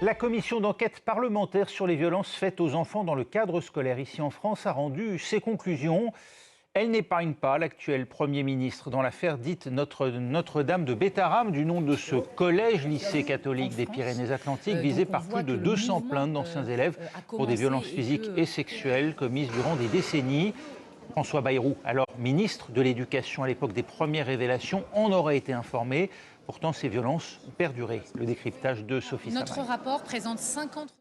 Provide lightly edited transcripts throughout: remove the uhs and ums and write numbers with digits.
La commission d'enquête parlementaire sur les violences faites aux enfants dans le cadre scolaire ici en France a rendu ses conclusions. Elle n'épargne pas l'actuel Premier ministre dans l'affaire dite Notre-Dame de Bétharram, du nom de ce collège-lycée catholique des Pyrénées-Atlantiques, visé par plus de 200 plaintes d'anciens élèves pour des violences physiques et sexuelles commises durant des décennies. François Bayrou, alors ministre de l'Éducation à l'époque des premières révélations, en aurait été informé. Pourtant, ces violences ont perduré. Le décryptage de Sophie Samay. Notre rapport présente 50 recommandations.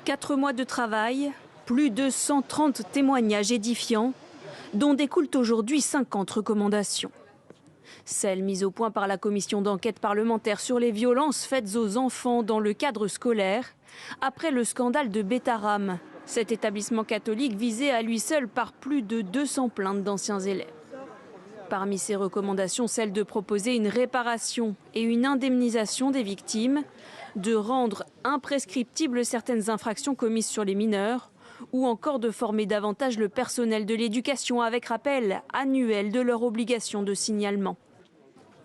4 mois de travail, plus de 130 témoignages édifiants, dont découlent aujourd'hui 50 recommandations. Celles mises au point par la commission d'enquête parlementaire sur les violences faites aux enfants dans le cadre scolaire, après le scandale de Bétharram, cet établissement catholique visé à lui seul par plus de 200 plaintes d'anciens élèves. Parmi ces recommandations, celle de proposer une réparation et une indemnisation des victimes, de rendre imprescriptibles certaines infractions commises sur les mineurs, ou encore de former davantage le personnel de l'éducation avec rappel annuel de leur obligation de signalement.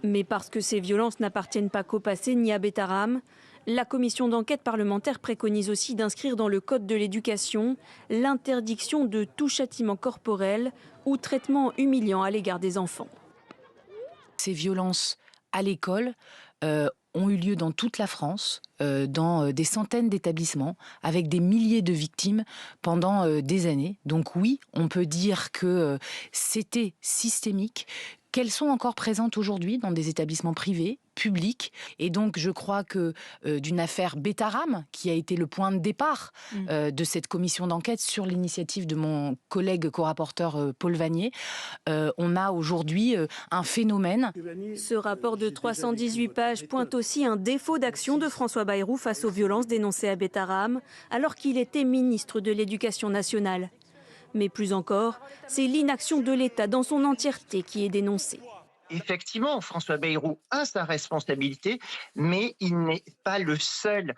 Mais parce que ces violences n'appartiennent pas qu'au passé ni à Bétharram, la commission d'enquête parlementaire préconise aussi d'inscrire dans le code de l'éducation l'interdiction de tout châtiment corporel ou traitement humiliant à l'égard des enfants. Ces violences à l'école ont eu lieu dans toute la France, dans des centaines d'établissements, avec des milliers de victimes pendant des années. Donc oui, on peut dire que c'était systémique, qu'elles sont encore présentes aujourd'hui dans des établissements privés, publics. Et donc je crois que d'une affaire Bétharram, qui a été le point de départ de cette commission d'enquête sur l'initiative de mon collègue co-rapporteur Paul Vannier, on a aujourd'hui un phénomène. Ce rapport de 318 pages pointe aussi un défaut d'action de François Bayrou face aux violences dénoncées à Bétharram, alors qu'il était ministre de l'Éducation nationale. Mais plus encore, c'est l'inaction de l'État dans son entièreté qui est dénoncée. Effectivement, François Bayrou a sa responsabilité, mais il n'est pas le seul.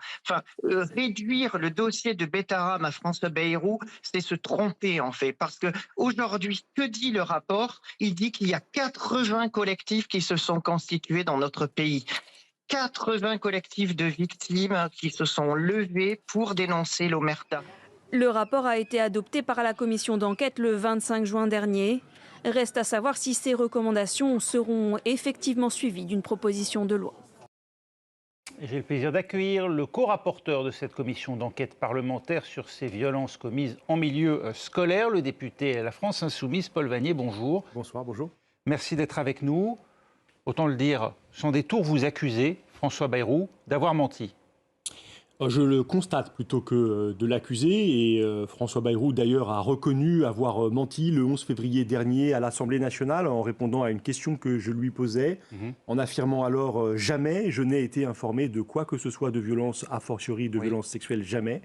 Réduire le dossier de Bétharram à François Bayrou, c'est se tromper en fait. Parce que aujourd'hui, que dit le rapport? Il dit qu'il y a 80 collectifs qui se sont constitués dans notre pays. 80 collectifs de victimes qui se sont levés pour dénoncer l'omerta. Le rapport a été adopté par la commission d'enquête le 25 juin dernier. Reste à savoir si ces recommandations seront effectivement suivies d'une proposition de loi. J'ai le plaisir d'accueillir le co-rapporteur de cette commission d'enquête parlementaire sur ces violences commises en milieu scolaire, le député La France Insoumise, Paul Vannier. Bonjour. Bonsoir, bonjour. Merci d'être avec nous. Autant le dire, sans détour, vous accusez François Bayrou d'avoir menti. Je le constate plutôt que de l'accuser et François Bayrou d'ailleurs a reconnu avoir menti le 11 février dernier à l'Assemblée nationale en répondant à une question que je lui posais, en affirmant alors jamais je n'ai été informé de quoi que ce soit de violence, a fortiori de violence sexuelle, jamais.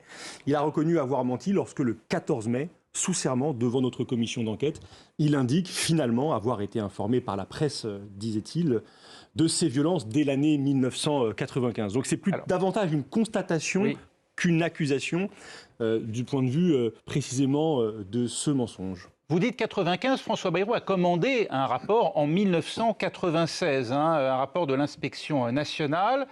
Il a reconnu avoir menti lorsque le 14 mai, sous serment devant notre commission d'enquête, il indique finalement avoir été informé par la presse, disait-il, de ces violences dès l'année 1995. Donc c'est davantage une constatation qu'une accusation du point de vue précisément de ce mensonge. Vous dites 95, François Bayrou a commandé un rapport en 1996, un rapport de l'inspection nationale,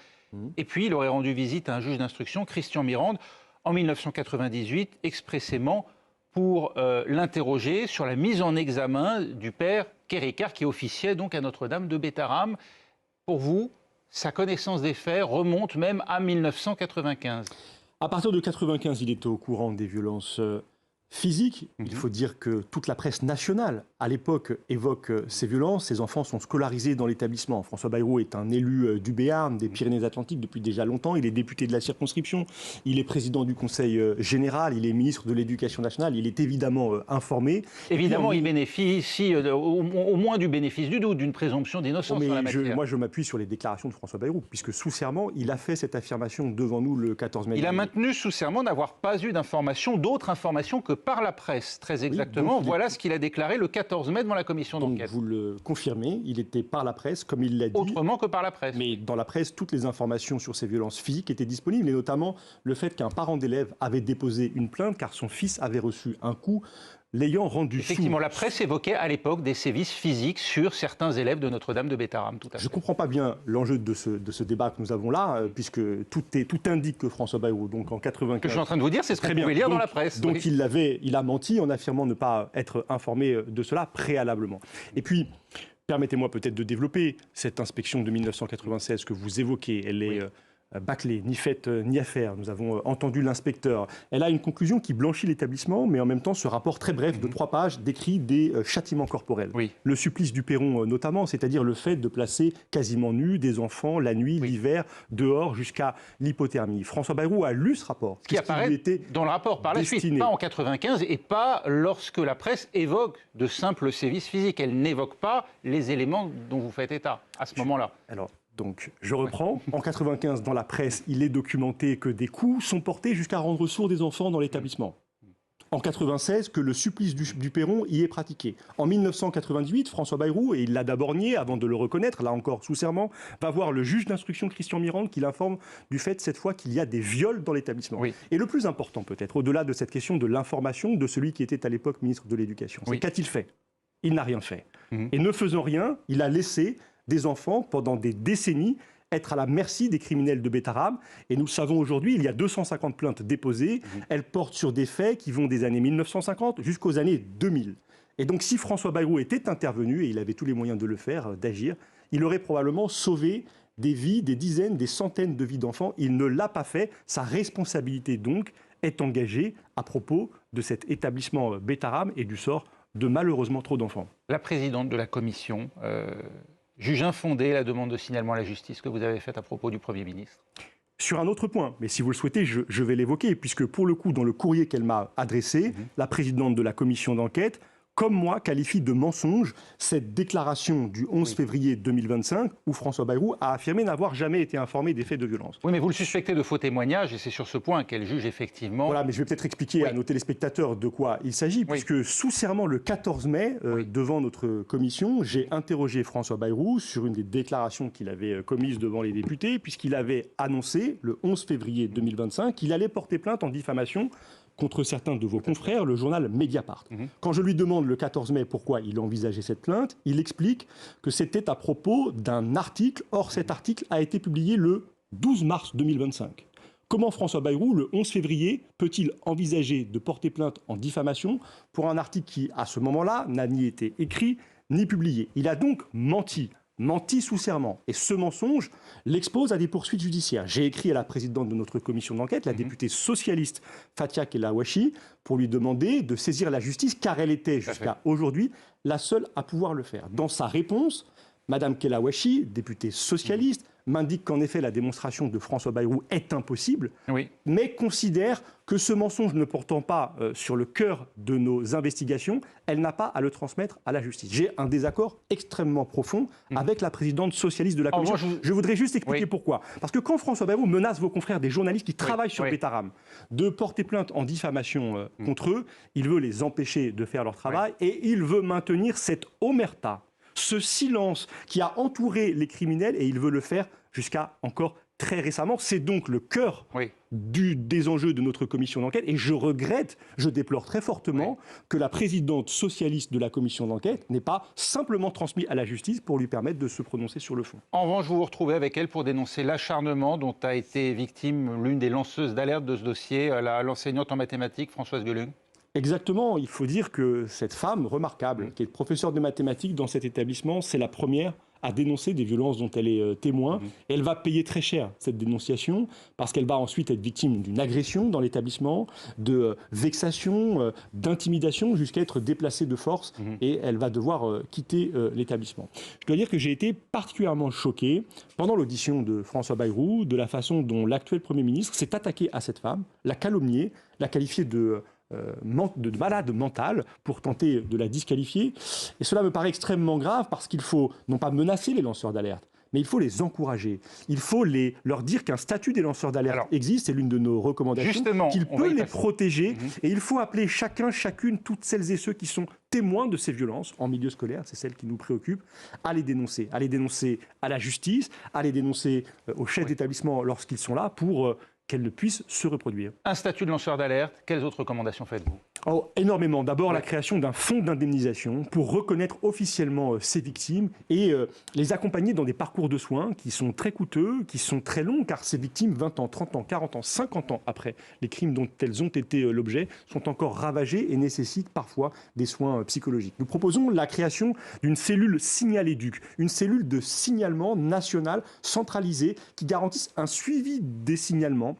et puis il aurait rendu visite à un juge d'instruction, Christian Mirande, en 1998, expressément pour l'interroger sur la mise en examen du père Quéricart, qui officiait donc à Notre-Dame de Bétharram. Pour vous, sa connaissance des faits remonte même à 1995. À partir de 1995, il était au courant des violences physiques. Il faut dire que toute la presse nationale, à l'époque, évoque ces violences. Ces enfants sont scolarisés dans l'établissement. François Bayrou est un élu du Béarn, des Pyrénées-Atlantiques, depuis déjà longtemps. Il est député de la circonscription. Il est président du Conseil général. Il est ministre de l'Éducation nationale. Il est évidemment informé. Évidemment, il bénéficie au moins du bénéfice du doute, d'une présomption d'innocence en la matière. Moi, je m'appuie sur les déclarations de François Bayrou, puisque sous serment, il a fait cette affirmation devant nous le 14 mai. Il a maintenu sous serment d'avoir pas eu d'informations, d'autres informations que par la presse, très exactement. Oui, voilà ce qu'il a déclaré le 14 mai devant la commission d'enquête. Vous le confirmez, il était par la presse, comme il l'a dit. Autrement que par la presse. Mais dans la presse, toutes les informations sur ces violences physiques étaient disponibles, et notamment le fait qu'un parent d'élève avait déposé une plainte car son fils avait reçu un coup l'ayant rendu sourd. Effectivement, la presse évoquait à l'époque des sévices physiques sur certains élèves de Notre-Dame de Bétarame. Tout à fait. Je ne comprends pas bien l'enjeu de ce débat que nous avons là, puisque tout indique que François Bayrou, donc en 95... Ce que je suis en train de vous dire, c'est ce qu'on pouvait lire dans la presse. Donc il a menti en affirmant ne pas être informé de cela préalablement. Et puis, permettez-moi peut-être de développer cette inspection de 1996 que vous évoquez. Elle est... bâclée, ni faite ni à faire. Nous avons entendu l'inspecteur. Elle a une conclusion qui blanchit l'établissement, mais en même temps, ce rapport très bref de 3 pages décrit des châtiments corporels. Oui. Le supplice du Perron notamment, c'est-à-dire le fait de placer quasiment nus des enfants la nuit, l'hiver, dehors, jusqu'à l'hypothermie. François Bayrou a lu ce rapport. Qui apparaît dans le rapport par la suite, pas en 95 et pas lorsque la presse évoque de simples sévices physiques. Elle n'évoque pas les éléments dont vous faites état à ce moment-là. Alors, donc, je reprends. En 95, dans la presse, il est documenté que des coups sont portés jusqu'à rendre sourds des enfants dans l'établissement. En 96, que le supplice du Perron y est pratiqué. En 1998, François Bayrou, et il l'a d'abord nié avant de le reconnaître, là encore sous serment, va voir le juge d'instruction Christian Mirande qui l'informe du fait cette fois qu'il y a des viols dans l'établissement. Oui. Et le plus important peut-être, au-delà de cette question de l'information de celui qui était à l'époque ministre de l'Éducation, c'est qu'a-t-il fait? Il n'a rien fait. Et ne faisant rien, il a laissé des enfants, pendant des décennies, être à la merci des criminels de Bétarame. Et nous le savons aujourd'hui, il y a 250 plaintes déposées. Elles portent sur des faits qui vont des années 1950 jusqu'aux années 2000. Et donc, si François Bayrou était intervenu, et il avait tous les moyens de le faire, d'agir, il aurait probablement sauvé des vies, des dizaines, des centaines de vies d'enfants. Il ne l'a pas fait. Sa responsabilité, donc, est engagée à propos de cet établissement Bétarame et du sort de malheureusement trop d'enfants. La présidente de la commission juge infondée la demande de signalement à la justice que vous avez faite à propos du Premier ministre. Sur un autre point, mais si vous le souhaitez, je vais l'évoquer, puisque pour le coup, dans le courrier qu'elle m'a adressé, la présidente de la commission d'enquête, comme moi, qualifie de mensonge cette déclaration du 11 février 2025 où François Bayrou a affirmé n'avoir jamais été informé des faits de violence. Oui, mais vous le suspectez de faux témoignages et c'est sur ce point qu'elle juge effectivement... Voilà, mais je vais peut-être expliquer à nos téléspectateurs de quoi il s'agit, puisque sous serment le 14 mai, devant notre commission, j'ai interrogé François Bayrou sur une des déclarations qu'il avait commises devant les députés, puisqu'il avait annoncé le 11 février 2025 qu'il allait porter plainte en diffamation contre certains de vos confrères, le journal Mediapart. Quand je lui demande le 14 mai pourquoi il envisageait cette plainte, il explique que c'était à propos d'un article. Or, cet article a été publié le 12 mars 2025. Comment François Bayrou, le 11 février, peut-il envisager de porter plainte en diffamation pour un article qui, à ce moment-là, n'a ni été écrit ni publié? Il a donc menti sous serment. Et ce mensonge l'expose à des poursuites judiciaires. J'ai écrit à la présidente de notre commission d'enquête, la députée socialiste Fatia Kellawachi, pour lui demander de saisir la justice, car elle était jusqu'à aujourd'hui la seule à pouvoir le faire. Dans sa réponse, Madame Kellawachi, députée socialiste, m'indique qu'en effet la démonstration de François Bayrou est impossible, mais considère que ce mensonge ne portant pas sur le cœur de nos investigations, elle n'a pas à le transmettre à la justice. J'ai un désaccord extrêmement profond avec la présidente socialiste de la commission. Je voudrais juste expliquer pourquoi. Parce que quand François Bayrou menace vos confrères, des journalistes qui travaillent sur Bétarame, de porter plainte en diffamation contre eux, il veut les empêcher de faire leur travail et il veut maintenir cette omerta, ce silence qui a entouré les criminels, et il veut le faire jusqu'à encore très récemment. C'est donc le cœur des enjeux de notre commission d'enquête, et je regrette, je déplore très fortement que la présidente socialiste de la commission d'enquête n'ait pas simplement transmis à la justice pour lui permettre de se prononcer sur le fond. En revanche, vous vous retrouvez avec elle pour dénoncer l'acharnement dont a été victime l'une des lanceuses d'alerte de ce dossier, l'enseignante en mathématiques Françoise Guelung. Exactement, il faut dire que cette femme remarquable, qui est professeure de mathématiques dans cet établissement, c'est la première à dénoncer des violences dont elle est témoin. Et elle va payer très cher cette dénonciation, parce qu'elle va ensuite être victime d'une agression dans l'établissement, de vexation, d'intimidation, jusqu'à être déplacée de force, et elle va devoir quitter l'établissement. Je dois dire que j'ai été particulièrement choqué pendant l'audition de François Bayrou, de la façon dont l'actuel Premier ministre s'est attaqué à cette femme, l'a calomniée, l'a qualifiée de malade mentale pour tenter de la disqualifier. Et cela me paraît extrêmement grave, parce qu'il faut non pas menacer les lanceurs d'alerte, mais il faut les encourager. Il faut leur dire qu'un statut des lanceurs d'alerte existe, c'est l'une de nos recommandations, qu'il peut les protéger. Et il faut appeler chacune, toutes celles et ceux qui sont témoins de ces violences en milieu scolaire, c'est celle qui nous préoccupe, à les dénoncer à la justice, à les dénoncer aux chefs d'établissement lorsqu'ils sont là, pour qu'elle ne puisse se reproduire. Un statut de lanceur d'alerte, quelles autres recommandations faites-vous ? Oh, énormément. D'abord, la création d'un fonds d'indemnisation pour reconnaître officiellement ces victimes et les accompagner dans des parcours de soins qui sont très coûteux, qui sont très longs, car ces victimes, 20 ans, 30 ans, 40 ans, 50 ans après les crimes dont elles ont été l'objet, sont encore ravagées et nécessitent parfois des soins psychologiques. Nous proposons la création d'une cellule Signal-Éduc, une cellule de signalement nationale centralisée qui garantisse un suivi des signalements,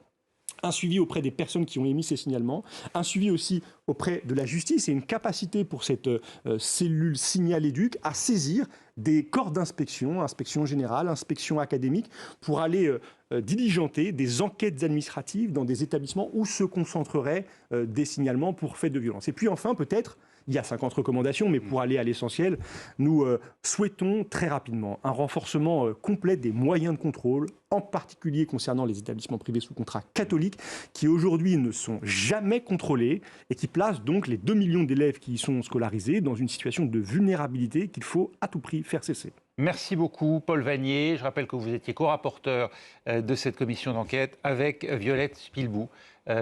un suivi auprès des personnes qui ont émis ces signalements, un suivi aussi auprès de la justice et une capacité pour cette cellule Signal-Éduc à saisir des corps d'inspection, inspection générale, inspection académique, pour aller diligenter des enquêtes administratives dans des établissements où se concentreraient des signalements pour faits de violence. Et puis enfin, peut-être, il y a 50 recommandations, mais pour aller à l'essentiel, nous souhaitons très rapidement un renforcement complet des moyens de contrôle, en particulier concernant les établissements privés sous contrat catholiques, qui aujourd'hui ne sont jamais contrôlés et qui placent donc les 2 millions d'élèves qui y sont scolarisés dans une situation de vulnérabilité qu'il faut à tout prix faire cesser. Merci beaucoup, Paul Vannier. Je rappelle que vous étiez co-rapporteur de cette commission d'enquête avec Violette Spilbou,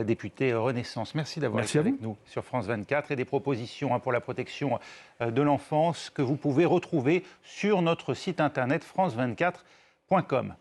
députée Renaissance. Merci d'avoir été avec nous sur France 24 et des propositions pour la protection de l'enfance que vous pouvez retrouver sur notre site internet france24.com.